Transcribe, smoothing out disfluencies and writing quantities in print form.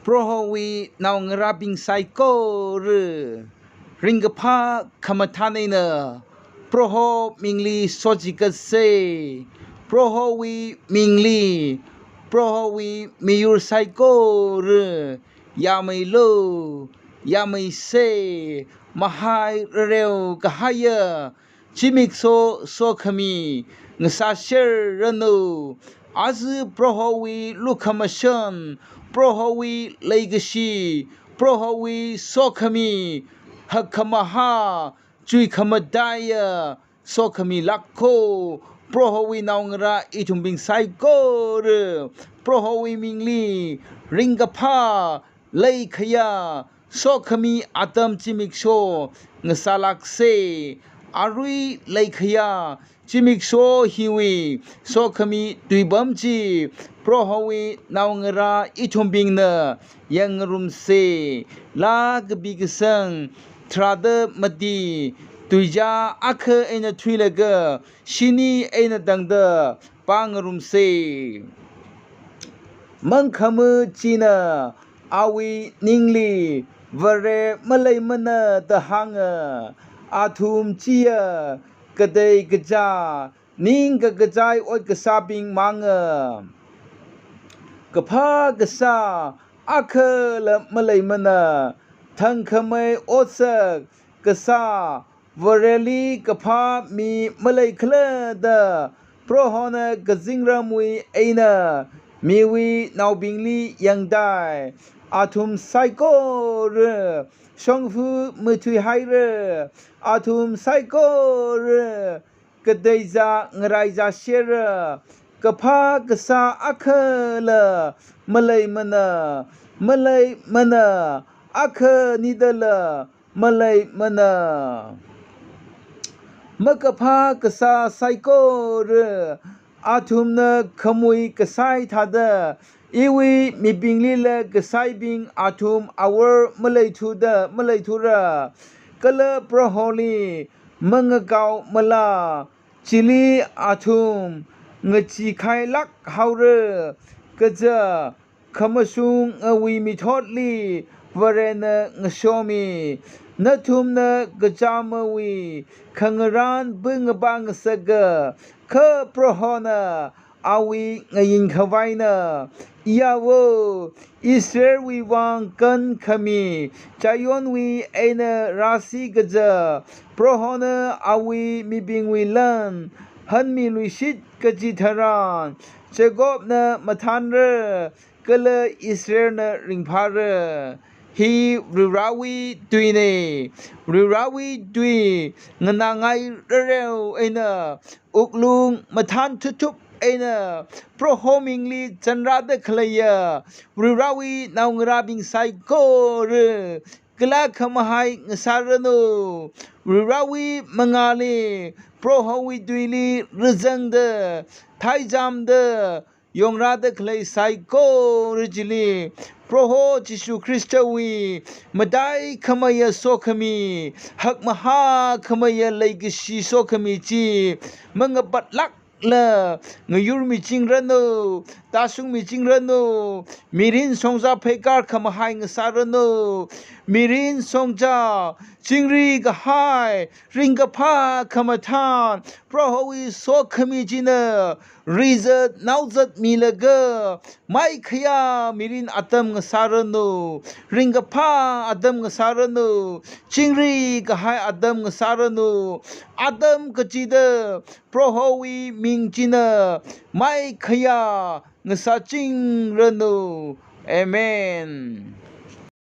Prohowi now ngrabing psycho ringapa kamatanina proho mingli sojika se prohowi mingli prohowi miyur psycho yamai lo yamai se mahai reu kahaya chimik so khami ngasasher ranu az prohowi lukhamashan prohowi legacy prohowi sokhami hakamaha chui khamadaya sokhami lakho prohowi naungra itumbing saiko prohowi mingli ringapha leikhaya sokhami atam chimikso ngasalakse arui leikhaya chimikso hiwi sokhami tuibamchi prohowi naungara itumbing na yangrum se lag bigsang trada madi tuja akha ena thuilaga shini ena dangda pangrum se mangkham china awi ningli vare malai mana ta hanga athum chia kadai gaja ning ga gajai oi ka sabing manga kapha gasa akhala malai mana thang khamai osak kasa vareli kapha mi malai khla da prohona gazingramui aina miwi naubingli yangdai athum psycho shongfu muthui haire athum psycho kadaiza ngraiza shera kapha kasa akhala malai mana akha nidala malai mana makapha kasa psycho athumna khamui kasai thada iwi mibingli la kasai bing athum our malai thura kala proholi mangakau mala chili athum ngachi khai lak haure kaja khamasung awi mithotli varena ngasomi nathumna gajamawi khangaran bungabang saga kha prohona awi ngayin khawaina iyawo Israel wi wang kan khami chayon wi aina rasi gaja prohona awi mibing wi lan hanmi luishit kaji tharan chegopna mathanra kala Israel na ringphara hi rirawi dui nganangai reu aina uklung mathan thutup aina prohomingli chanrada khlaya rirawi naungrabing saiko kala khamahai ngasarano rirawi mangali prohowi duili rizangda thaijamda yongrada khlai saiko rijili proho Jishu Kristawi madai khamaya sokhami hakmaha khamaya legacy sokhami chi mangapat lak la ngayur mi chingrano tasung mi chingrano mirin songja phekar khamahai ngasarano mirin songja chingri gahai ringapha khamathan prohowi sokhami jina rizat nauzat milaga mai khaya mirin atam ngasarano ringapha adam ngasarano chingri gahai adam ngasarano adam kachida prohowi mingchina mai khaya ngasaching rano amen.